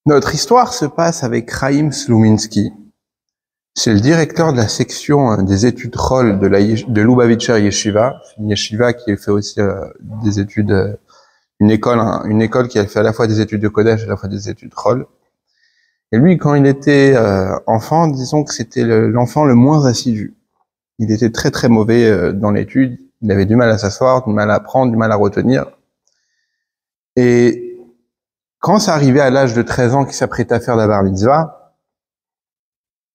Notre histoire se passe avec Chaim Sluminski. C'est le directeur de la section des études Chol de Lubavitcher Yeshiva, une yeshiva qui fait aussi des études, une école qui a fait à la fois des études de Kodesh et à la fois des études Chol. Et lui, quand il était enfant, disons que c'était l'enfant le moins assidu. Il était très très mauvais dans l'étude, il avait du mal à s'asseoir, du mal à apprendre, du mal à retenir. Et quand ça arrivait à l'âge de 13 ans qu'il s'apprêtait à faire la bar mitzvah,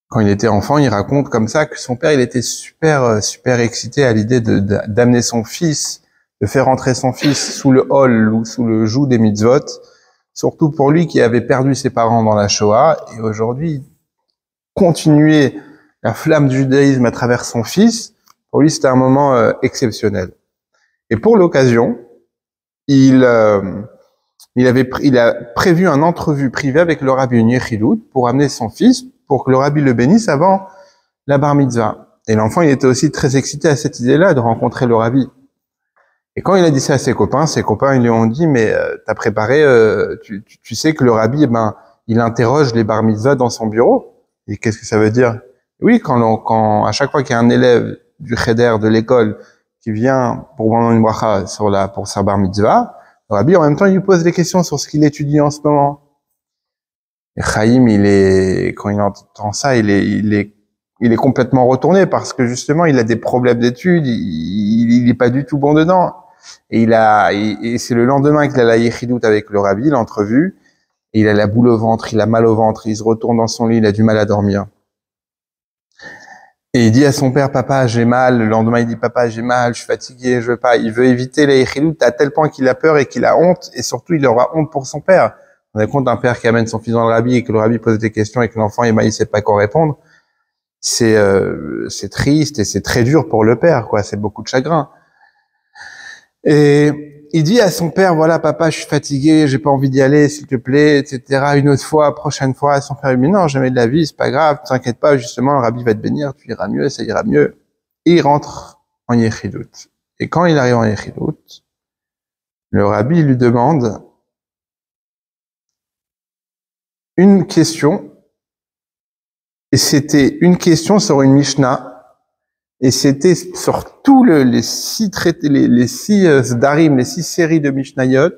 quand il était enfant, il raconte comme ça que son père, il était super excité à l'idée d'amener son fils, de faire entrer son fils sous le hol ou sous le joug des mitzvot, surtout pour lui qui avait perdu ses parents dans la Shoah, et aujourd'hui, continuer la flamme du judaïsme à travers son fils, pour lui, c'était un moment exceptionnel. Et pour l'occasion, il a prévu une entrevue privée avec le rabbi Yechidout pour amener son fils, pour que le rabbi le bénisse avant la bar mitzvah. Et l'enfant, il était aussi très excité à cette idée-là de rencontrer le rabbi. Et quand il a dit ça à ses copains ils lui ont dit, mais t'as préparé, tu sais que le rabbi, il interroge les bar mitzvahs dans son bureau. Et qu'est-ce que ça veut dire? Oui, quand à chaque fois qu'il y a un élève du cheder de l'école qui vient pour prendre une bracha pour sa bar mitzvah, le rabbi, en même temps, il lui pose des questions sur ce qu'il étudie en ce moment. Et Chaim, quand il entend ça, il est complètement retourné parce que justement, il a des problèmes d'études, il est pas du tout bon dedans. Et c'est le lendemain qu'il a la Yechidout avec le rabbi, l'entrevue, et il a la boule au ventre, il a mal au ventre, il se retourne dans son lit, il a du mal à dormir. Et il dit à son père, papa, j'ai mal. Le lendemain, il dit, papa, j'ai mal, je suis fatigué, je veux pas. Il veut éviter la Yechidout à tel point qu'il a peur et qu'il a honte, et surtout, il aura honte pour son père. On a compte d'un père qui amène son fils dans le rabbi et que le rabbi pose des questions et que l'enfant, il sait pas quoi répondre. C'est triste et c'est très dur pour le père, quoi. C'est beaucoup de chagrin. Et il dit à son père, voilà, papa, je suis fatigué, j'ai pas envie d'y aller, s'il te plaît, etc. Une autre fois, prochaine fois. Son père lui dit, non, jamais de la vie, c'est pas grave, t'inquiète pas, justement, le rabbi va te bénir, tu iras mieux, ça ira mieux. Et il rentre en Yechidout. Et quand il arrive en Yechidout, le rabbi lui demande une question, et c'était une question sur une Mishnah, et c'était sur tous les 6 traités, les 6 Darim, les 6 séries de Mishnayot,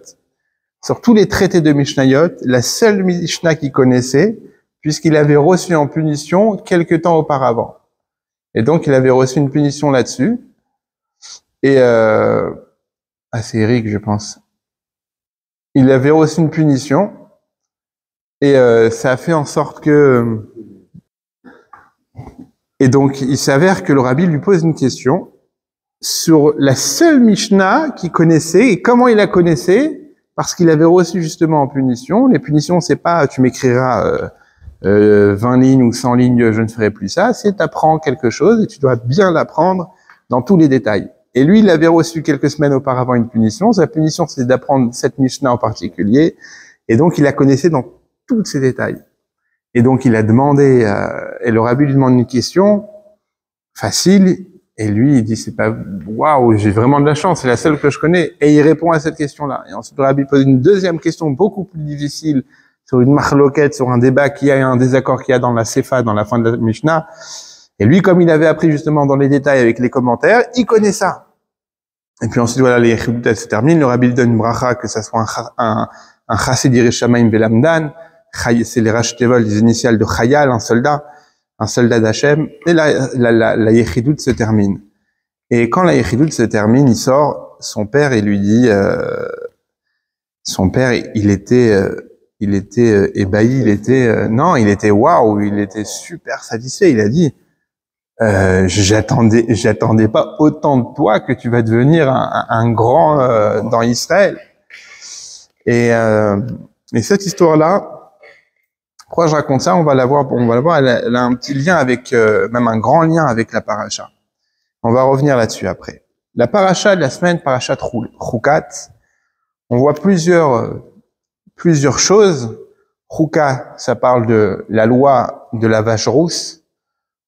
sur tous les traités de Mishnayot, la seule Mishnah qu'il connaissait, puisqu'il avait reçu en punition quelque temps auparavant. Et donc, il avait reçu une punition là-dessus, et c'est Eric, je pense. Il avait reçu une punition, et ça a fait en sorte que... Et donc, il s'avère que le rabbi lui pose une question sur la seule Mishnah qu'il connaissait, et comment il la connaissait, parce qu'il avait reçu justement en punition. Les punitions, c'est pas tu m'écriras 20 lignes ou 100 lignes, je ne ferai plus ça, c'est t'apprends quelque chose et tu dois bien l'apprendre dans tous les détails. Et lui, il avait reçu quelques semaines auparavant une punition. Sa punition, c'est d'apprendre cette Mishnah en particulier, et donc il la connaissait dans tous ses détails. Et donc, il a demandé, et le rabbi lui demande une question facile, et lui, il dit, c'est pas, waouh, j'ai vraiment de la chance, c'est la seule que je connais, et il répond à cette question-là. Et ensuite, le rabbi pose une deuxième question beaucoup plus difficile, sur une marloquette, sur un débat un désaccord qu'il y a dans la Sefa, dans la fin de la Mishnah. Et lui, comme il avait appris justement dans les détails avec les commentaires, il connaît ça. Et puis ensuite, voilà, les Yechidout se terminent, le rabbi lui donne une bracha, que ça soit un chassid Yireh Shamayim Velamdan, c'est les Racheteval, les initiales de Chayal, un soldat d'Hachem, et la Yechidout se termine. Et quand la Yechidout se termine, il sort, son père, et lui dit, son père, il était ébahi, il était waouh, il était super satisfait, il a dit, j'attendais pas autant de toi que tu vas devenir un grand, dans Israël. Et cette histoire-là, pourquoi je raconte ça? On va la voir, elle a un petit lien avec, même un grand lien avec la paracha. On va revenir là-dessus après. La paracha de la semaine, parachat Chukat, on voit plusieurs choses. Chukat, ça parle de la loi de la vache rousse,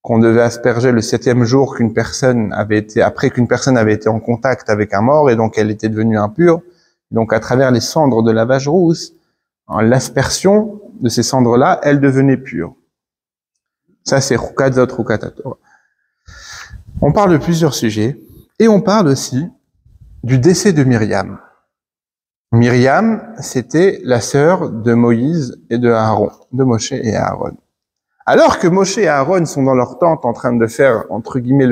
qu'on devait asperger le 7e jour après qu'une personne avait été en contact avec un mort, et donc elle était devenue impure. Donc, à travers les cendres de la vache rousse, en l'aspersion de ces cendres-là, elles devenaient pures. Ça, c'est Chukazot, Chukatator. On parle de plusieurs sujets, et on parle aussi du décès de Myriam. Myriam, c'était la sœur de Moïse et de Aaron, de Moshe et Aaron. Alors que Moshe et Aaron sont dans leur tente en train de faire, entre guillemets,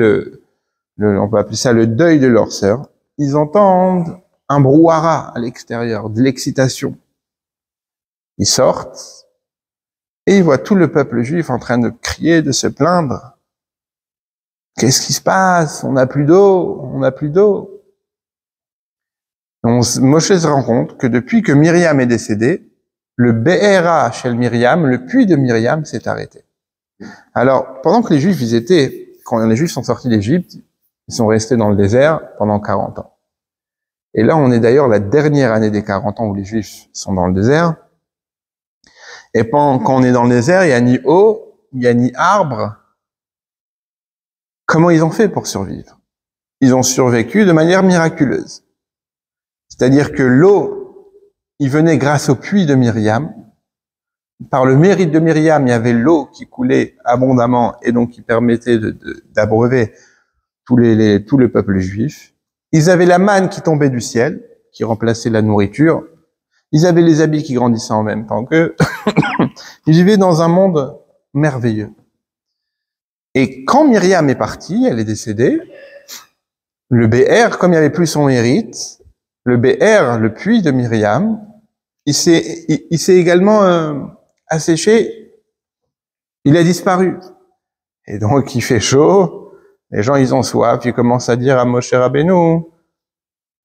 on peut appeler ça le deuil de leur sœur, ils entendent un brouhaha à l'extérieur, de l'excitation. Ils sortent et ils voient tout le peuple juif en train de crier, de se plaindre. Qu'est-ce qui se passe? On n'a plus d'eau, on n'a plus d'eau. Moshe se rend compte que depuis que Myriam est décédée, le Be'era chez Myriam, le puits de Myriam, s'est arrêté. Alors, pendant que quand les Juifs sont sortis d'Égypte, ils sont restés dans le désert pendant 40 ans. Et là, on est d'ailleurs la dernière année des 40 ans où les Juifs sont dans le désert. Et quand on est dans le désert, il n'y a ni eau, il n'y a ni arbre. Comment ils ont fait pour survivre? Ils ont survécu de manière miraculeuse. C'est-à-dire que l'eau, il venait grâce au puits de Myriam. Par le mérite de Myriam, il y avait l'eau qui coulait abondamment et donc qui permettait d'abreuver tout le peuple juif. Ils avaient la manne qui tombait du ciel, qui remplaçait la nourriture. Ils avaient les habits qui grandissaient en même temps qu'eux. Ils vivaient dans un monde merveilleux. Et quand Myriam est partie, elle est décédée, le Be'er, comme il n'y avait plus son mérite, le Be'er, le puits de Myriam, il s'est également asséché, il a disparu. Et donc il fait chaud, les gens ils ont soif, ils commencent à dire à Moshe Rabbeinu, on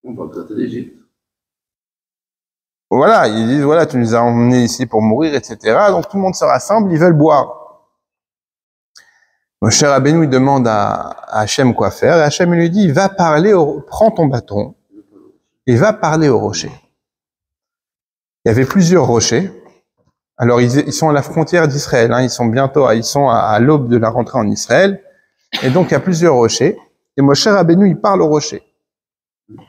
va traiter d'Égypte. Voilà, ils disent, voilà, tu nous as emmenés ici pour mourir, etc. Donc tout le monde se rassemble, ils veulent boire. Moshe Rabbeinu, il demande à Hachem quoi faire, et Hachem lui dit, va parler, prends ton bâton, et va parler au rocher. Il y avait plusieurs rochers. Alors ils sont à la frontière d'Israël, hein, ils sont à l'aube de la rentrée en Israël, et donc il y a plusieurs rochers. Et Moshe Rabbeinu, il parle au rocher,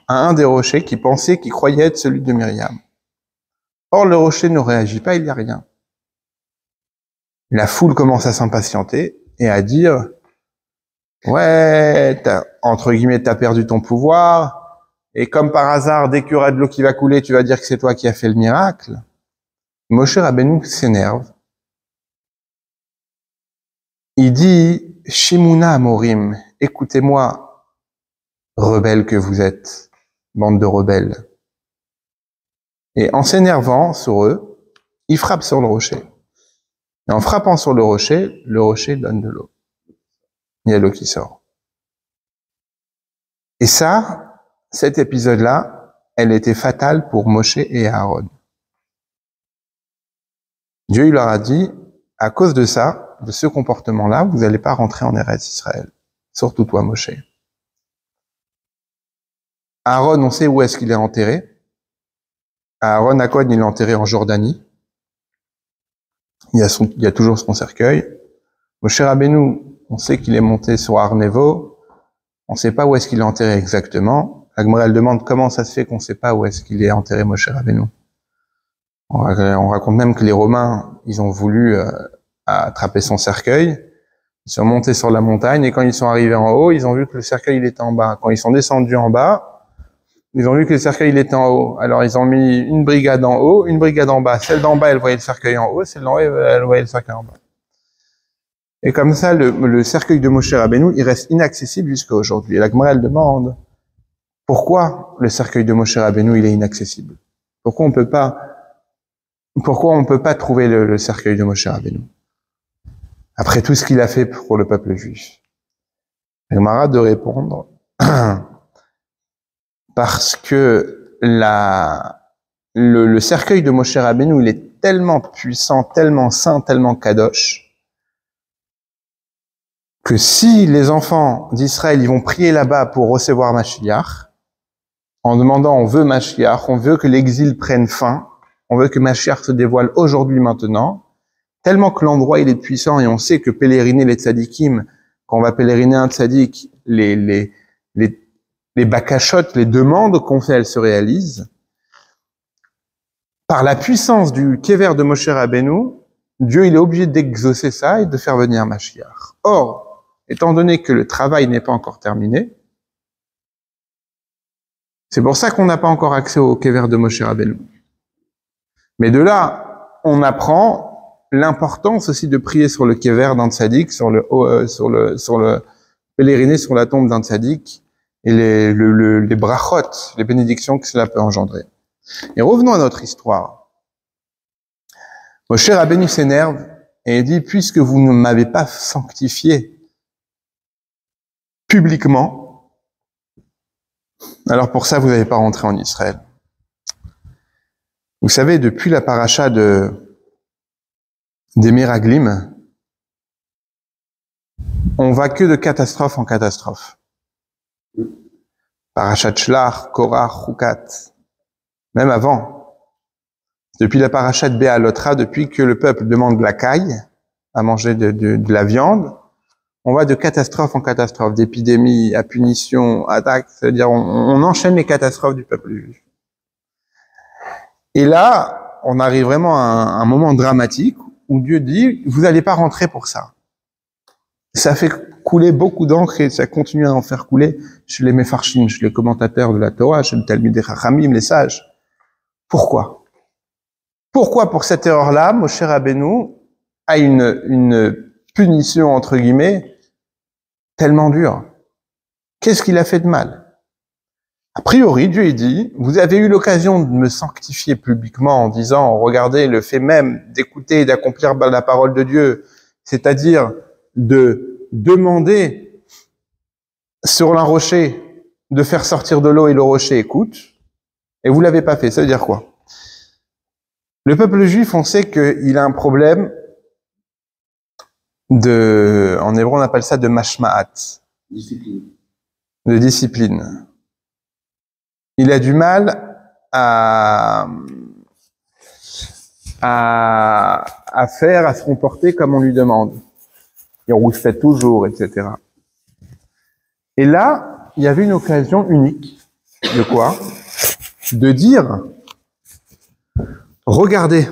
à un des rochers qui croyait être celui de Myriam. Or, le rocher ne réagit pas, il n'y a rien. La foule commence à s'impatienter et à dire, ouais, entre guillemets, t'as perdu ton pouvoir, et comme par hasard, dès qu'il y aura de l'eau qui va couler, tu vas dire que c'est toi qui as fait le miracle. Moshe Rabbeinu s'énerve. Il dit, Shimuna Amorim, écoutez-moi, rebelles que vous êtes, bande de rebelles. Et en s'énervant sur eux, il frappe sur le rocher. Et en frappant sur le rocher donne de l'eau. Il y a l'eau qui sort. Et ça, cet épisode-là, elle était fatale pour Moshe et Aaron. Dieu il leur a dit, à cause de ça, de ce comportement-là, vous n'allez pas rentrer en Eretz Israël. Surtout toi, Moshe. Aaron, on sait où est-ce qu'il est enterré. Aaron Akon, il est enterré en Jordanie. Il y a toujours son cercueil. Moshe Rabbeinu, on sait qu'il est monté sur Har Nevo. On ne sait pas où est-ce qu'il est enterré exactement. La Gemara, elle demande comment ça se fait qu'on ne sait pas où est-ce qu'il est enterré, Moshe Rabbeinu. On raconte même que les Romains, ils ont voulu attraper son cercueil. Ils sont montés sur la montagne et quand ils sont arrivés en haut, ils ont vu que le cercueil il était en bas. Quand ils sont descendus en bas, ils ont vu que le cercueil il était en haut. Alors ils ont mis une brigade en haut, une brigade en bas. Celle d'en bas, elle voyait le cercueil en haut, celle d'en haut, elle voyait le cercueil en bas. Et comme ça, le cercueil de Moshe Rabbeinu, il reste inaccessible jusqu'à aujourd'hui. Et la Gemara, elle demande, pourquoi le cercueil de Moshe Rabbeinu, il est inaccessible? Pourquoi on peut pas trouver le cercueil de Moshe Rabbeinu? Après tout ce qu'il a fait pour le peuple juif. La Gemara de répondre, parce que le cercueil de Moshe Rabbeinu, il est tellement puissant, tellement saint, tellement kadosh, que si les enfants d'Israël, ils vont prier là-bas pour recevoir Mashiach, en demandant, on veut Mashiach, on veut que l'exil prenne fin, on veut que Mashiach se dévoile aujourd'hui, maintenant, tellement que l'endroit, il est puissant, et on sait que pèleriner les tzadikim, quand on va pèleriner un tzadik, les bakashot, les demandes qu'on fait, elles se réalisent. par la puissance du Kever de Moshe Rabbeinu, Dieu il est obligé d'exaucer ça et de faire venir Mashiach. Or, étant donné que le travail n'est pas encore terminé, c'est pour ça qu'on n'a pas encore accès au Kever de Moshe Rabbeinu. Mais de là, on apprend l'importance aussi de prier sur le Kever d'un tzaddik, sur le pèleriner sur la tombe d'un tzaddik, et les brachot, les bénédictions que cela peut engendrer. Et revenons à notre histoire. Moshe Rabbeinu s'énerve et dit, puisque vous ne m'avez pas sanctifié publiquement, alors pour ça, vous n'avez pas rentré en Israël. Vous savez, depuis la paracha des Meraglim, on va que de catastrophe en catastrophe. Parachat Shlach, Korach, Chukat, même avant. Depuis la paracha de Béalotra, depuis que le peuple demande de la caille, à manger de la viande, on va de catastrophe en catastrophe, d'épidémie à punition, attaque, c'est-à-dire on enchaîne les catastrophes du peuple juif. Et là, on arrive vraiment à un moment dramatique où Dieu dit, vous n'allez pas rentrer pour ça. Ça fait couler beaucoup d'encre et ça continue à en faire couler chez les Mefarshim, chez les commentateurs de la Torah, chez le Talmud des Chachamim, les sages. Pourquoi? Pourquoi pour cette erreur-là, Moshe Rabbeinu a une punition, entre guillemets, tellement dure? Qu'est-ce qu'il a fait de mal? A priori, Dieu dit, vous avez eu l'occasion de me sanctifier publiquement en disant, regardez, le fait même d'écouter et d'accomplir la parole de Dieu, c'est-à-dire de demander sur un rocher de faire sortir de l'eau et le rocher écoute, et vous l'avez pas fait. Ça veut dire quoi? Le peuple juif, on sait qu'il a un problème en hébreu on appelle ça de mashma'at, de discipline. Il a du mal à se comporter comme on lui demande. Il rouspète toujours, etc. Et là, il y avait une occasion unique. De quoi? De dire, regardez,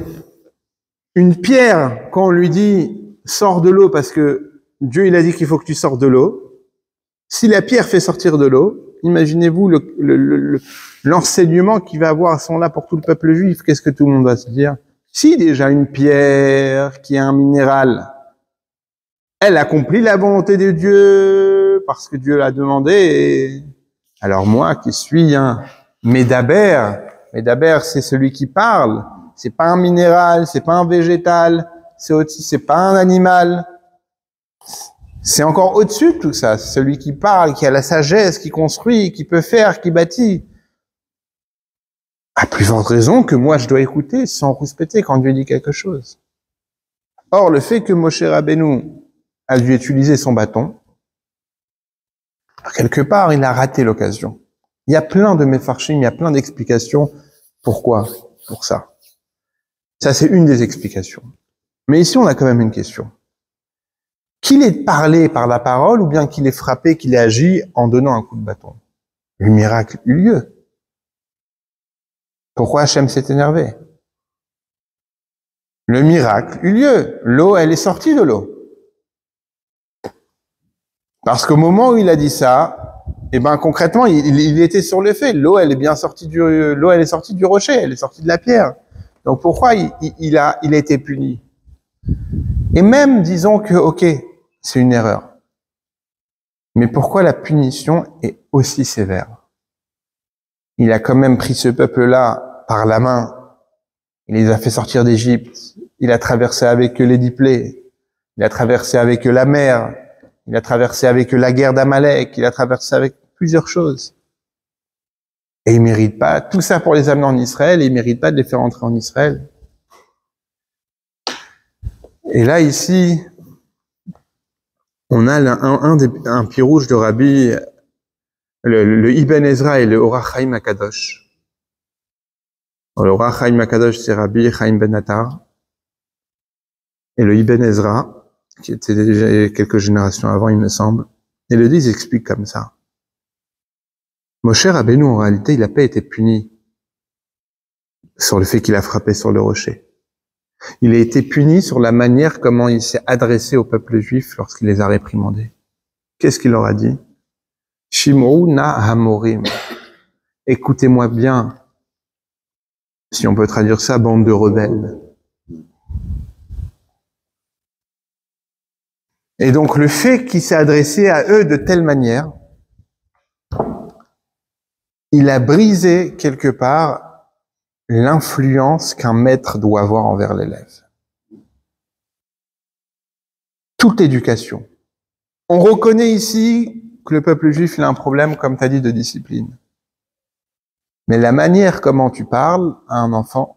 une pierre, quand on lui dit, sors de l'eau, parce que Dieu, il a dit qu'il faut que tu sors de l'eau, si la pierre fait sortir de l'eau, imaginez-vous l'enseignement qu'il va avoir à ce moment-là pour tout le peuple juif. Qu'est-ce que tout le monde va se dire? Si déjà une pierre qui est un minéral, elle accomplit la volonté de Dieu parce que Dieu l'a demandé. Et alors moi qui suis un Médaber, c'est celui qui parle. C'est pas un minéral, c'est pas un végétal, c'est pas un animal. C'est encore au-dessus de tout ça. C'est celui qui parle, qui a la sagesse, qui construit, qui peut faire, qui bâtit. À plus forte raison que moi je dois écouter sans rouspéter quand Dieu dit quelque chose. Or, le fait que Moshe Rabbeinu a dû utiliser son bâton, quelque part, il a raté l'occasion. Il y a plein de Mefarshim, il y a plein d'explications. Pourquoi? Pour ça. Ça, c'est une des explications. Mais ici, on a quand même une question. Qu'il ait parlé par la parole ou bien qu'il ait frappé, qu'il ait agi en donnant un coup de bâton? Le miracle eut lieu. Pourquoi Hachem s'est énervé? Le miracle eut lieu. L'eau, elle est sortie de l'eau. Parce qu'au moment où il a dit ça, concrètement, il était sur le fait. L'eau, elle est bien sortie l'eau, elle est sortie du rocher, elle est sortie de la pierre. Donc pourquoi il a été puni? Et même, disons que, ok, c'est une erreur. Mais pourquoi la punition est aussi sévère? Il a quand même pris ce peuple-là par la main. Il les a fait sortir d'Égypte. Il a traversé avec eux les 10 plaies. Il a traversé avec eux la mer. Il a traversé avec eux la guerre d'Amalek. Il a traversé avec plusieurs choses. Et il mérite pas tout ça pour les amener en Israël. Et il mérite pas de les faire entrer en Israël. Et là, ici, on a un pirouge de Rabbi, le Ibn Ezra et le Orach Chaim HaKadosh. Le Orach Chaim HaKadosh, c'est Rabbi Chaim Ben Attar. Et le Ibn Ezra, qui était déjà quelques générations avant, il me semble. Et le disent explique comme ça. Moshe Rabbeinu, en réalité, il n'a pas été puni sur le fait qu'il a frappé sur le rocher. Il a été puni sur la manière comment il s'est adressé au peuple juif lorsqu'il les a réprimandés. Qu'est-ce qu'il leur a dit? Shim'u na hamorim. Écoutez-moi bien, si on peut traduire ça, bande de rebelles. Et donc le fait qu'il s'est adressé à eux de telle manière, il a brisé quelque part l'influence qu'un maître doit avoir envers l'élève. Toute l'éducation. On reconnaît ici que le peuple juif a un problème, comme tu as dit, de discipline. Mais la manière comment tu parles à un enfant,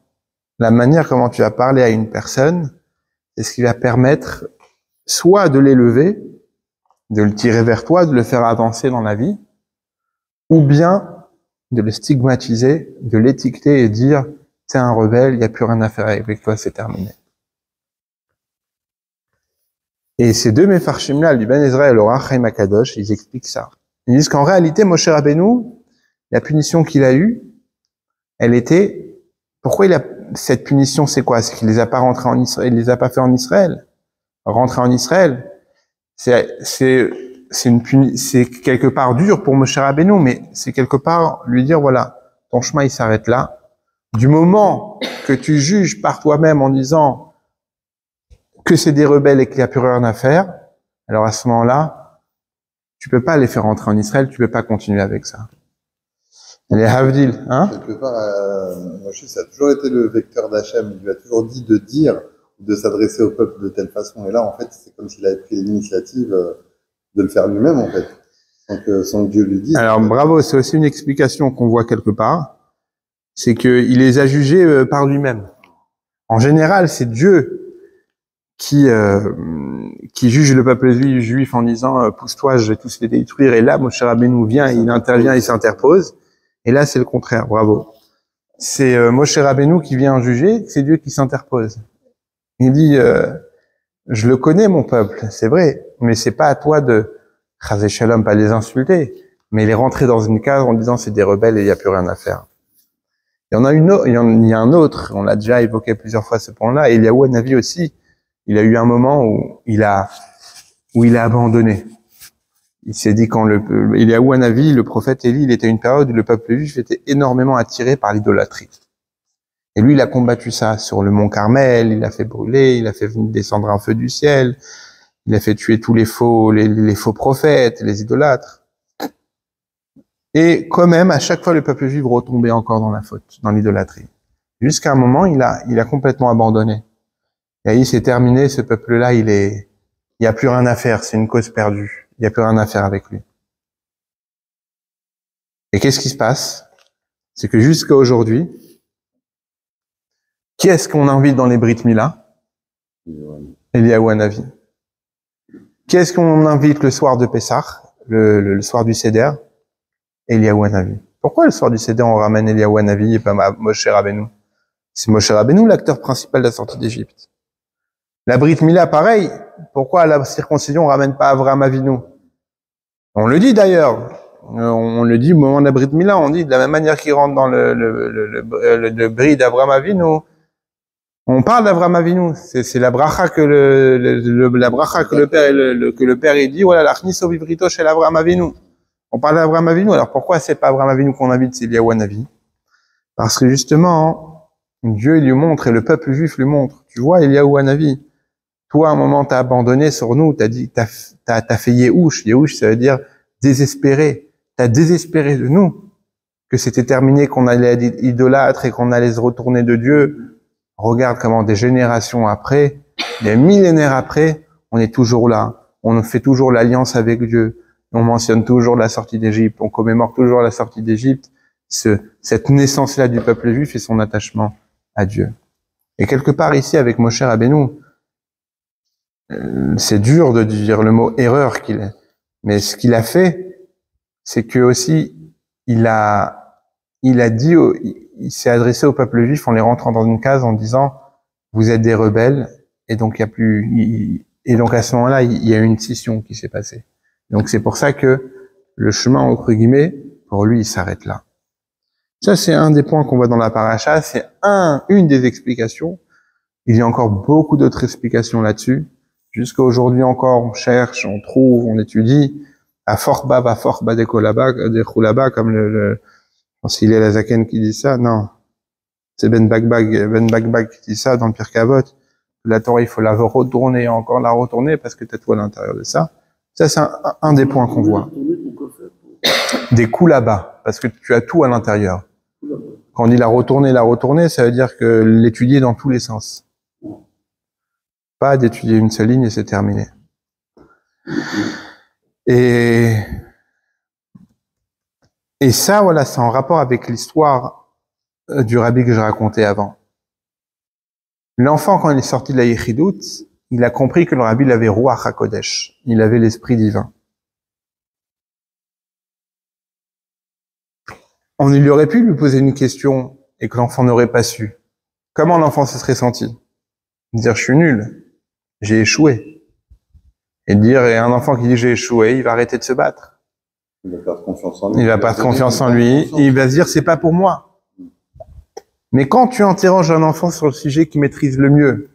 la manière comment tu vas parler à une personne, c'est ce qui va permettre soit de l'élever, de le tirer vers toi, de le faire avancer dans la vie, ou bien de le stigmatiser, de l'étiqueter et dire « t'es un rebelle, il n'y a plus rien à faire avec toi, c'est terminé ». Et ces deux Mefarshim-là, du Ben Ezra et le Chaim Akadosh, ils expliquent ça. Ils disent qu'en réalité, Moshe Rabbeinu, la punition qu'il a eue, elle était... Pourquoi il a... Cette punition, c'est quoi? C'est qu'il les a pas rentrés en Israël, il les a pas fait en Israël. Rentrer en Israël, c'est quelque part dur pour Moshe Rabbeinu, mais c'est quelque part lui dire, voilà, ton chemin il s'arrête là. Du moment que tu juges par toi-même en disant que c'est des rebelles et qu'il n'y a plus rien à faire, alors à ce moment-là, tu peux pas les faire rentrer en Israël, tu peux pas continuer avec ça. Les Havdil, hein? Quelque part, Moshe, ça a toujours été le vecteur d'Hachem. Il lui a toujours dit de dire, de s'adresser au peuple de telle façon. Et là, en fait, c'est comme s'il avait pris l'initiative de le faire lui-même, en fait. Sans que Dieu lui dise. Alors, bravo, c'est aussi une explication qu'on voit quelque part. C'est qu'il les a jugés par lui-même. En général, c'est Dieu qui juge le peuple juif en disant pousse-toi, je vais tous les détruire. Et là, Moshe Rabbeinu vient, il intervient, il s'interpose. Et là, c'est le contraire. Bravo. C'est Moshe Rabbeinu qui vient juger, c'est Dieu qui s'interpose. Il dit je le connais mon peuple, c'est vrai, mais c'est pas à toi de Chazé Shalom, pas les insulter, mais les rentrer dans une case en disant c'est des rebelles et il n'y a plus rien à faire. Il y en a il y a un autre, on l'a déjà évoqué plusieurs fois ce point-là, et Eliyahu Hanavi aussi. Il a eu un moment où il a abandonné. Il s'est dit quand Eliyahu Hanavi, le prophète Élie, il était une période où le peuple juif était énormément attiré par l'idolâtrie. Et lui, il a combattu ça sur le mont Carmel, il a fait brûler, il a fait descendre un feu du ciel, il a fait tuer tous les faux prophètes, les idolâtres. Et quand même, à chaque fois, le peuple juif retombait encore dans la faute, dans l'idolâtrie. Jusqu'à un moment, il a complètement abandonné. Et il s'est terminé, ce peuple-là, il y a plus rien à faire, c'est une cause perdue. Il y a plus rien à faire avec lui. Et qu'est-ce qui se passe? C'est que jusqu'à aujourd'hui, qui est-ce qu'on invite dans les Brit Mila? Eliyahu Hanavi. Qui est-ce qu'on invite le soir de Pessah, le soir du Seder? Eliyahu Hanavi. Pourquoi le soir du Seder on ramène Eliyahu Hanavi et pas Moshe Rabbeinu? C'est Moshe Rabbeinu l'acteur principal de la sortie d'Égypte. La Brit Mila, pareil. Pourquoi à la circoncision on ramène pas Avraham Avinu? On le dit d'ailleurs. On le dit au moment de la Brit Mila, on dit de la même manière qu'il rentre dans le bris d'Avraham Avinu. On parle d'Avraham Avinu, c'est la bracha que la bracha que le père il dit, voilà, l'achniso vivrito chez l'Avraham Avinu. On parle d'Avraham Avinu, alors pourquoi c'est pas Avraham Avinu qu'on invite, c'est Eliyahu Hanavi? Parce que justement, Dieu lui montre et le peuple juif lui montre. Tu vois, Eliyahu Hanavi, toi, à un moment, t'as abandonné sur nous, t'as dit, t'as fait Yehush. Yehush, ça veut dire désespéré. T'as désespéré de nous, que c'était terminé, qu'on allait être idolâtre et qu'on allait se retourner de Dieu. Regarde comment des générations après, des millénaires après, on est toujours là. On fait toujours l'alliance avec Dieu. On mentionne toujours la sortie d'Égypte. On commémore toujours la sortie d'Égypte. Cette naissance-là du peuple juif et son attachement à Dieu. Et quelque part ici, avec Moshe Rabbeinu, c'est dur de dire le mot erreur qu'il est. Mais ce qu'il a fait, c'est que aussi, il s'est adressé au peuple juif en les rentrant dans une case en disant vous êtes des rebelles et donc et donc à ce moment-là il y a une scission qui s'est passée. Donc c'est pour ça que le chemin entre guillemets pour lui il s'arrête là. Ça, c'est un des points qu'on voit dans la paracha. C'est une des explications. Il y a encore beaucoup d'autres explications là-dessus. Jusqu'à aujourd'hui encore, on cherche, on trouve, on étudie. À Forba, va Forba des Choulaba, comme je pense qu'il y a la Zaken qui dit ça. Non. C'est Ben Bagbag qui dit ça dans le Pirkei Avot. La Torah, il faut la retourner, encore la retourner parce que t'as tout à l'intérieur de ça. Ça, c'est un des points qu'on voit. Des Choulaba, parce que tu as tout à l'intérieur. Quand on dit la retourner, ça veut dire que l'étudier dans tous les sens. Pas d'étudier une seule ligne et c'est terminé. Et ça, voilà, c'est en rapport avec l'histoire du rabbi que je racontais avant. L'enfant, quand il est sorti de la Yechidout, il a compris que le rabbi avait Ruach HaKodesh. Il avait l'esprit divin. On lui aurait pu lui poser une question et que l'enfant n'aurait pas su. Comment l'enfant se serait senti? Dire, je suis nul. J'ai échoué. Et un enfant qui dit j'ai échoué, il va arrêter de se battre. Il va perdre confiance en lui. Il va perdre confiance en lui. Il va se dire c'est pas pour moi. Mais quand tu interroges un enfant sur le sujet qu'il maîtrise le mieux,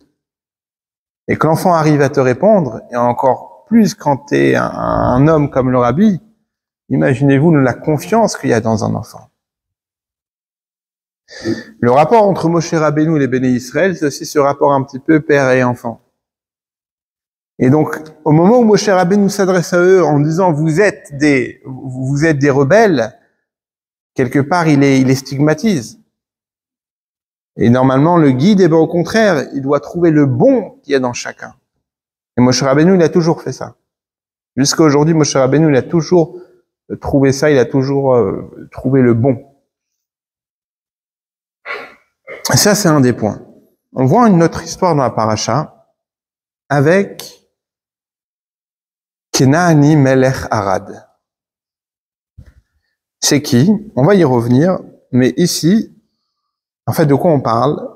et que l'enfant arrive à te répondre, et encore plus quand tu es un homme comme le rabbi, imaginez-vous la confiance qu'il y a dans un enfant. Le rapport entre Moshe Rabbeinu et les Béné Israël, c'est aussi ce rapport un petit peu père et enfant. Et donc, au moment où Moshe Rabbeinu s'adresse à eux en disant vous êtes des rebelles, quelque part il les stigmatise. Et normalement le guide, au contraire, il doit trouver le bon qu'il y a dans chacun. Et Moshe Rabbeinu, il a toujours fait ça. Jusqu'à aujourd'hui, Moshe Rabbeinu, il a toujours trouvé ça, il a toujours trouvé le bon. Et ça, c'est un des points. On voit une autre histoire dans la paracha avec Kenaani Melech Arad. C'est qui? On va y revenir, mais ici, en fait, de quoi on parle?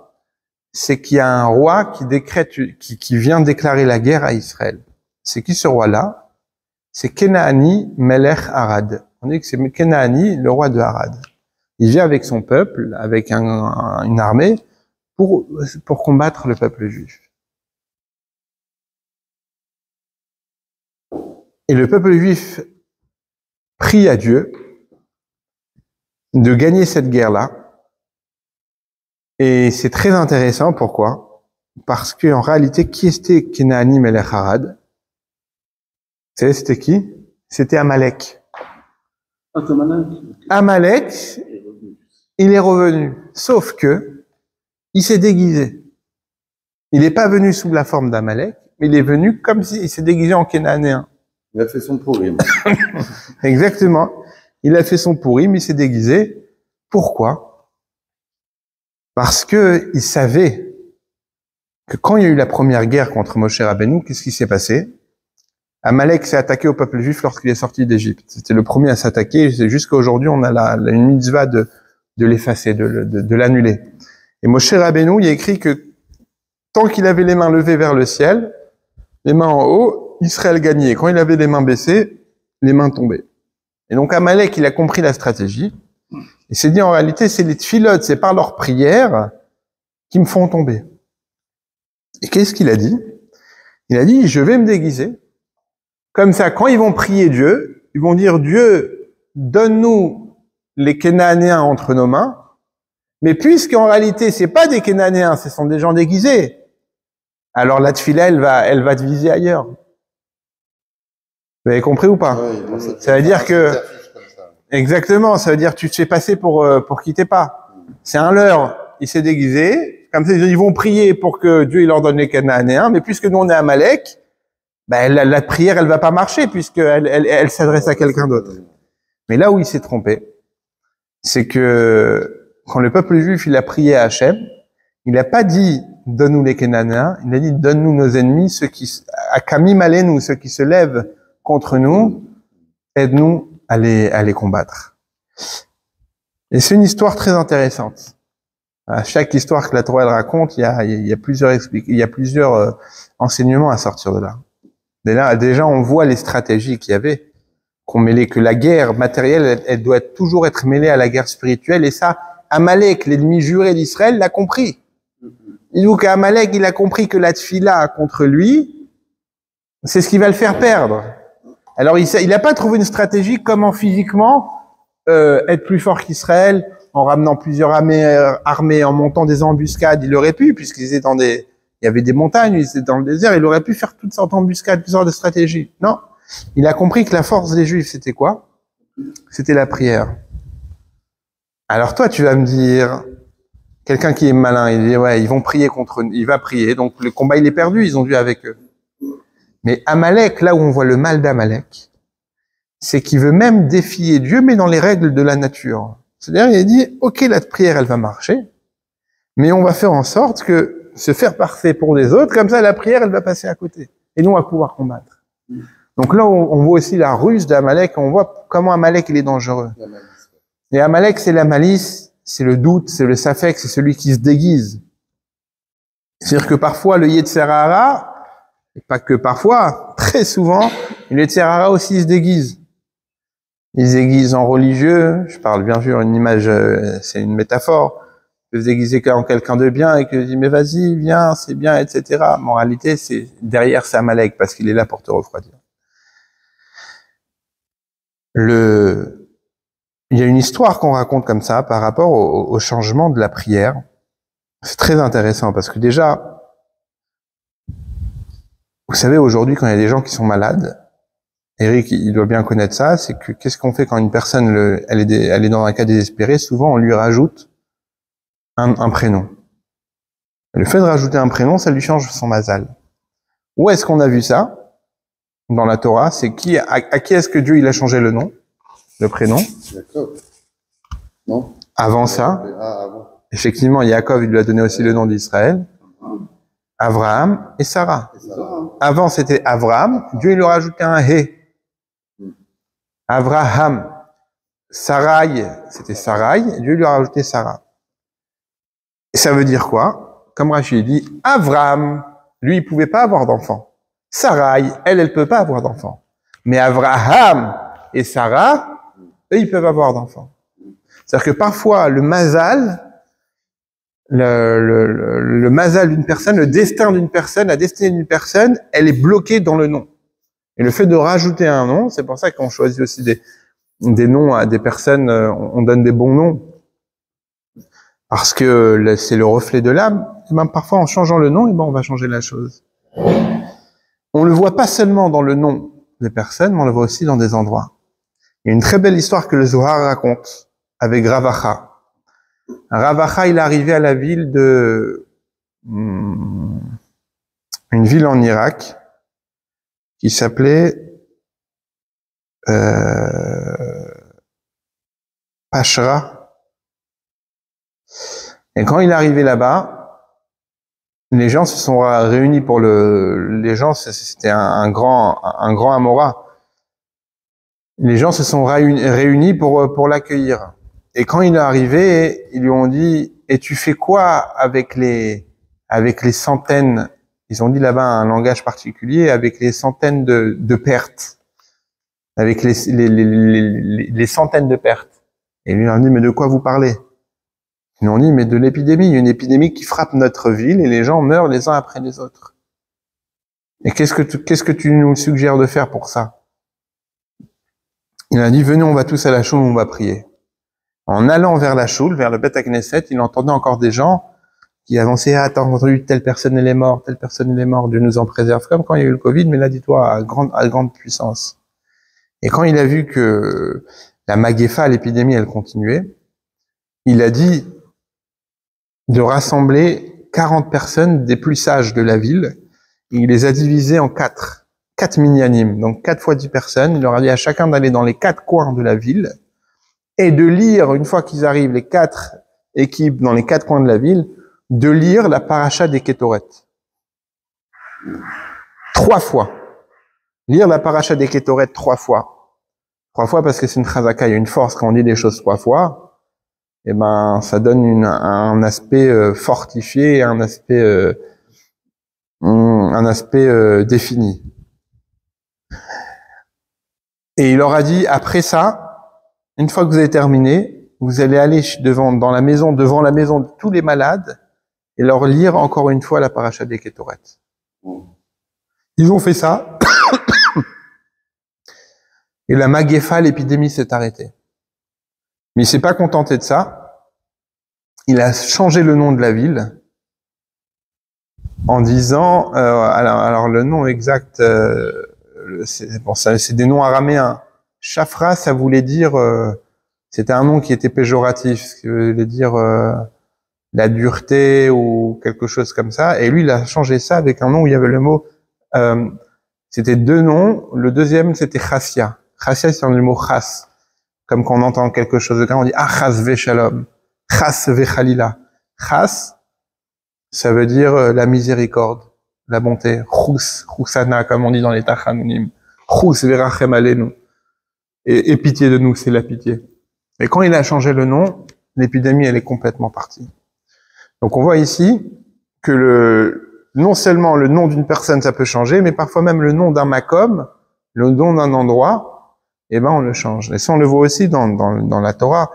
C'est qu'il y a un roi qui décrète, qui vient déclarer la guerre à Israël. C'est qui ce roi-là? C'est Kenaani Melech Arad. On dit que c'est Kenaani, le roi de Arad. Il vient avec son peuple, avec une armée, pour combattre le peuple juif. Et le peuple juif prie à Dieu de gagner cette guerre-là. Et c'est très intéressant. Pourquoi? Parce qu'en réalité, qui était Kenaani Melech Arad? Vous savez, c'était qui? C'était Amalek. Amalek, il est revenu. Sauf que, il s'est déguisé. Il n'est pas venu sous la forme d'Amalek, mais il est venu comme s'il s'est déguisé en Kénanéen. Il a fait son Purim. Exactement. Il a fait son Purim, il s'est déguisé. Pourquoi? Parce que il savait que quand il y a eu la première guerre contre Moshe Rabbeinu, qu'est-ce qui s'est passé? Amalek s'est attaqué au peuple juif lorsqu'il est sorti d'Égypte. C'était le premier à s'attaquer. Jusqu'à aujourd'hui, on a une mitzvah de l'effacer, de l'annuler. Et Moshe Rabbeinu, il a écrit que tant qu'il avait les mains levées vers le ciel, les mains en haut, Israël gagnait. Quand il avait les mains baissées, les mains tombaient. Et donc Amalek, il a compris la stratégie. Il s'est dit, en réalité, c'est les tfilotes, c'est par leurs prières qui me font tomber. Et qu'est-ce qu'il a dit? Il a dit, je vais me déguiser. Comme ça, quand ils vont prier Dieu, ils vont dire, Dieu, donne-nous les Kénanéens entre nos mains. Mais puisqu'en réalité, c'est pas des Kénanéens, ce sont des gens déguisés, alors la tfila, elle va te viser ailleurs. Vous avez compris ou pas? Ouais, ça veut dire que, exactement, ça veut dire que tu te fais passer pour qui t'es pas. C'est un leurre. Il s'est déguisé. Comme ça, ils vont prier pour que Dieu il leur donne les Cananéens. Mais puisque nous on est Amalek, ben la prière elle va pas marcher puisque elle s'adresse à quelqu'un d'autre. Mais là où il s'est trompé, c'est que quand le peuple juif il a prié à Hachem, il n'a pas dit donne-nous les Cananéens, il a dit donne-nous nos ennemis, ceux qui à Kamim Alenu, ceux qui se lèvent contre nous, aide-nous à les combattre. Et c'est une histoire très intéressante. À chaque histoire que la Torah elle raconte, il y a plusieurs enseignements à sortir de là. Déjà, on voit les stratégies qu'il y avait. que la guerre matérielle, elle doit toujours être mêlée à la guerre spirituelle. Et ça, Amalek, l'ennemi juré d'Israël, l'a compris. Il dit qu'Amalek, il a compris que la tfila contre lui, c'est ce qui va le faire perdre. Alors, il n'a pas trouvé une stratégie comment physiquement être plus fort qu'Israël, en ramenant plusieurs armées, en montant des embuscades. Il aurait pu, puisqu'ils étaient il y avait des montagnes, ils étaient dans le désert, il aurait pu faire toutes sortes d'embuscades, toutes sortes de stratégies. Non. Il a compris que la force des Juifs, c'était quoi? C'était la prière. Alors toi, tu vas me dire, quelqu'un qui est malin, il dit, ouais, ils vont prier contre nous, il va prier, donc le combat, il est perdu, ils ont dû avec eux. Mais Amalek, là où on voit le mal d'Amalek, c'est qu'il veut même défier Dieu, mais dans les règles de la nature. C'est-à-dire, il a dit, ok, la prière, elle va marcher, mais on va faire en sorte que se faire parfait pour les autres, comme ça, la prière, elle va passer à côté. Et nous, on va pouvoir combattre. Donc là, on voit aussi la ruse d'Amalek, on voit comment Amalek, il est dangereux. Et Amalek, c'est la malice, c'est le doute, c'est le safek, c'est celui qui se déguise. C'est-à-dire que parfois, le Yetzirah, et pas que parfois, très souvent, le Yetzirah aussi se déguise. Il se déguise en religieux, je parle bien sûr une image, c'est une métaphore, il se déguiser en quelqu'un de bien et que dit mais vas-y, viens, c'est bien, etc. Mais en réalité, derrière c'est Amalek parce qu'il est là pour te refroidir. Il y a une histoire qu'on raconte comme ça par rapport au changement de la prière. C'est très intéressant parce que déjà, vous savez, aujourd'hui, quand il y a des gens qui sont malades, Eric, il doit bien connaître ça, c'est que qu'est-ce qu'on fait quand une personne, elle est dans un cas désespéré, souvent on lui rajoute un prénom. Et le fait de rajouter un prénom, ça lui change son mazal. Où est-ce qu'on a vu ça? Dans la Torah, c'est à qui est-ce que Dieu il a changé le nom, le prénom? Jacob. Non? Avant ça, avant. effectivement, Yaakov, il lui a donné aussi le nom d'Israël. Abraham et Sarah. Avant, c'était Abraham. Dieu, il lui a rajouté un He. Abraham. Sarai, c'était Sarai. Dieu lui a rajouté Sarah. Et ça veut dire quoi? Comme Rachid dit, Abraham, lui, il pouvait pas avoir d'enfant. Sarai, elle peut pas avoir d'enfant. Mais Abraham et Sarah, eux, ils peuvent avoir d'enfants. C'est-à-dire que parfois, le mazal, le mazal d'une personne, le destin d'une personne, la destinée d'une personne, elle est bloquée dans le nom. Et le fait de rajouter un nom, c'est pour ça qu'on choisit aussi des noms à des personnes, on donne des bons noms. Parce que c'est le reflet de l'âme. Et même parfois, en changeant le nom, et ben, on va changer la chose. On le voit pas seulement dans le nom des personnes, mais on le voit aussi dans des endroits. Il y a une très belle histoire que le Zohar raconte avec Ravacha. Ravacha, il est arrivé à la ville une ville en Irak qui s'appelait Pashra. Et quand il est arrivé là-bas, les gens se sont réunis pour les gens, c'était un grand Amora. Les gens se sont réunis pour l'accueillir. Et quand il est arrivé, ils lui ont dit, et tu fais quoi avec les centaines, ils ont dit là-bas un langage particulier, avec les centaines de pertes, avec les centaines de pertes. Et lui, il a dit, mais de quoi vous parlez? Ils ont dit, mais de l'épidémie, il y a une épidémie qui frappe notre ville et les gens meurent les uns après les autres. Et qu'est-ce que tu nous suggères de faire pour ça? Il a dit, venez, on va tous à la choule, on va prier. En allant vers la choule, vers le Beth Knesset, il entendait encore des gens qui avançaient, ah, t'as entendu, telle personne elle est morte, telle personne elle est morte, Dieu nous en préserve, comme quand il y a eu le Covid, mais là, dis-toi, à grande puissance. Et quand il a vu que la Magéfa, l'épidémie, elle continuait, il a dit de rassembler 40 personnes des plus sages de la ville, et il les a divisées en 4 minyanim, donc 4 fois 10 personnes, il leur a dit à chacun d'aller dans les 4 coins de la ville, et de lire, une fois qu'ils arrivent, les 4 équipes dans les 4 coins de la ville, de lire la paracha des Kétoret. 3 fois. Lire la paracha des Kétoret 3 fois. 3 fois parce que c'est une chazaka, il y a une force quand on dit des choses 3 fois, et ben, ça donne un aspect fortifié, un aspect défini. Et il leur a dit, après ça, une fois que vous avez terminé, vous allez aller devant la maison de tous les malades et leur lire encore une fois la paracha des Kétoret. Ils ont fait ça. Et la Magéfa, l'épidémie s'est arrêtée. Mais il s'est pas contenté de ça. Il a changé le nom de la ville en disant, alors le nom exact, c'est des noms araméens. Shafra, ça voulait dire, c'était un nom qui était péjoratif, ce qui voulait dire la dureté ou quelque chose comme ça. Et lui, il a changé ça avec un nom où il y avait le mot, c'était deux noms. Le deuxième, c'était Chassia. Chassia, c'est le mot chas. Comme quand on entend quelque chose de grand, on dit ah chas ve shalom, chas ve chalila. Chas, ça veut dire la miséricorde, la bonté. Chusana, comme on dit dans les Tachanunim. Chus verachem alenu. Et pitié de nous, c'est la pitié. Et quand il a changé le nom, l'épidémie, elle est complètement partie. Donc on voit ici que non seulement le nom d'une personne, ça peut changer, mais parfois même le nom d'un makom, le nom d'un endroit, eh ben, on le change. Et ça, on le voit aussi dans la Torah,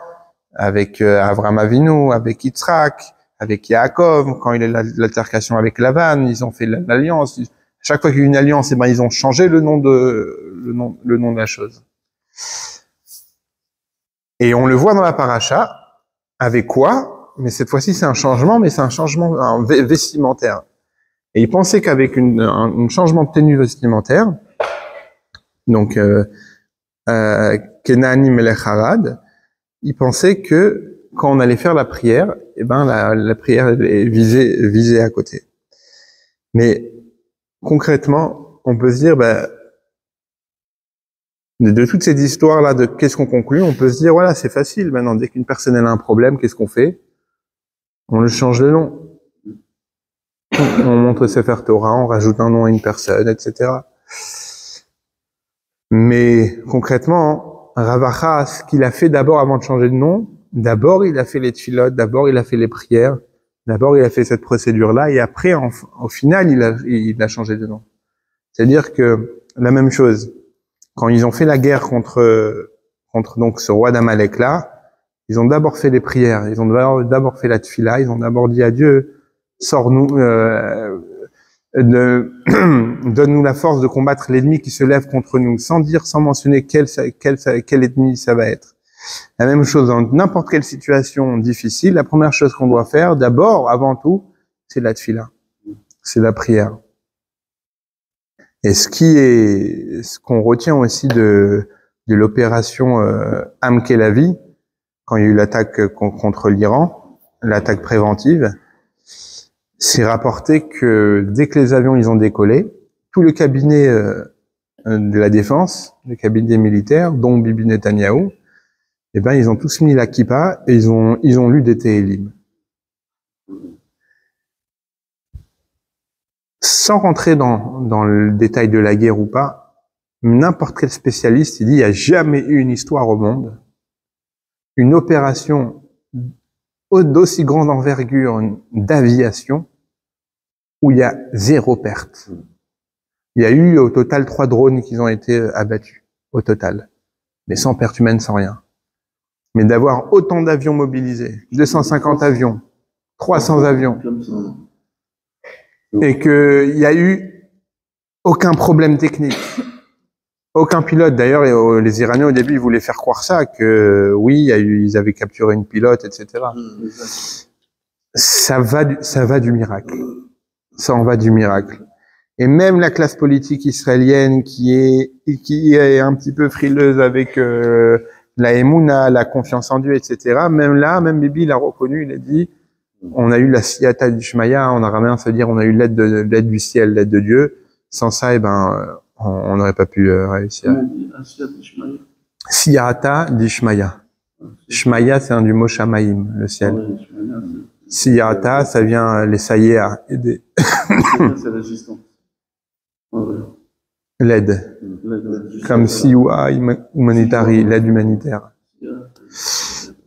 avec Avraham Avinu, avec Yitzhak, avec Yaakov, quand il y a l'altercation avec Lavan, ils ont fait l'alliance. Chaque fois qu'il y a eu une alliance, eh ben, ils ont changé le nom de la chose. Et on le voit dans la paracha, avec quoi? Mais cette fois-ci, c'est un changement, mais c'est un changement vestimentaire. Et ils pensaient qu'avec un changement de tenue vestimentaire, donc, Kenani Melech Harad, il pensait que quand on allait faire la prière, eh ben la prière est visée à côté. Mais concrètement, on peut se dire, de toutes ces histoires-là, de qu'est-ce qu'on conclut, on peut se dire, voilà, c'est facile. Maintenant, dès qu'une personne elle a un problème, qu'est-ce qu'on fait? On le change le nom. On montre Sefer Torah, on rajoute un nom à une personne, etc. Mais concrètement, Rav Acha, ce qu'il a fait d'abord avant de changer de nom, d'abord il a fait les tfilotes, d'abord il a fait les prières, d'abord il a fait cette procédure-là, et après, au final, il a changé de nom. C'est-à-dire que la même chose, quand ils ont fait la guerre contre donc ce roi d'Amalek-là, ils ont d'abord fait les prières, ils ont d'abord fait la tfila, ils ont d'abord dit à Dieu, sors-nous, donne-nous la force de combattre l'ennemi qui se lève contre nous, sans mentionner quel ennemi ça va être. La même chose dans n'importe quelle situation difficile, la première chose qu'on doit faire, d'abord, avant tout, c'est la tfila, c'est la prière. Et ce qu'on retient aussi de l'opération Am Kelavi, quand il y a eu l'attaque contre l'Iran, l'attaque préventive, c'est rapporté que dès que les avions ils ont décollé, tout le cabinet de la défense, le cabinet militaire, dont Bibi Netanyahou, eh ben ils ont tous mis la kippa et ils ont lu des Tehillim. Sans rentrer dans le détail de la guerre ou pas, n'importe quel spécialiste, il dit il n'y a jamais eu une histoire au monde, une opération d'aussi grande envergure d'aviation où il y a 0 perte. Il y a eu au total 3 drones qui ont été abattus, au total. Mais sans perte humaine, sans rien. Mais d'avoir autant d'avions mobilisés, 250 avions, 300 avions, et qu'il y a eu aucun problème technique. Aucun pilote, d'ailleurs, les Iraniens au début ils voulaient faire croire ça, que oui, ils avaient capturé une pilote, etc. Ça va du miracle. Ça en va du miracle. Et même la classe politique israélienne qui est un petit peu frileuse avec la émouna, la confiance en Dieu, etc. Même là, même Bibi l'a reconnu, il a dit, on a eu la siyata d'Ishmaïa, on a rien à se dire, on a eu l'aide du ciel, l'aide de Dieu. Sans ça, eh ben, on n'aurait pas pu réussir. Siyata d'Ishmaïa. Shmaïa, c'est un du mot Shamaïm, le ciel. Siyata, ça vient les saïa, aider. C'est l'assistance. L'aide. Comme Siwa humanitari, l'aide humanitaire.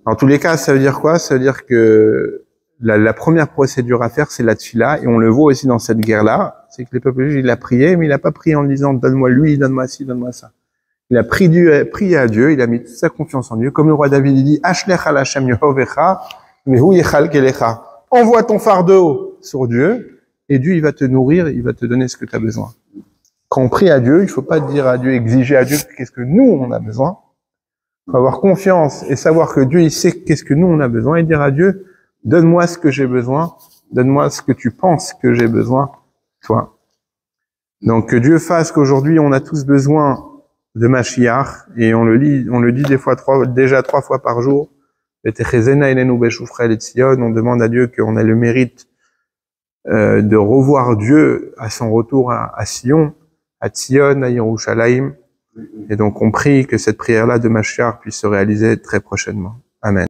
En tous les cas, ça veut dire quoi? Ça veut dire que la première procédure à faire, c'est la tfila, et on le voit aussi dans cette guerre-là, c'est que les peuples juifs, il a prié, mais il n'a pas prié en disant donne-moi lui, donne-moi ci, donne-moi ça. Il a prié à Dieu, il a mis toute sa confiance en Dieu. Comme le roi David, il dit, Ashlech al Hashem Yehovecha, vehu yechal kelecha. Envoie ton fardeau sur Dieu, et Dieu, il va te nourrir, il va te donner ce que tu as besoin. Quand on prie à Dieu, il faut pas dire à Dieu, exiger à Dieu qu'est-ce que nous, on a besoin. Il faut avoir confiance et savoir que Dieu, il sait qu'est-ce que nous, on a besoin, et dire à Dieu, donne-moi ce que j'ai besoin, donne-moi ce que tu penses que j'ai besoin, toi. Donc, que Dieu fasse qu'aujourd'hui, on a tous besoin de Mashiach, et on le dit des fois déjà 3 fois par jour. On demande à Dieu qu'on ait le mérite de revoir Dieu à son retour à Sion, à Tzion, à Yerushalayim. Et donc on prie que cette prière-là de Mashiach puisse se réaliser très prochainement. Amen.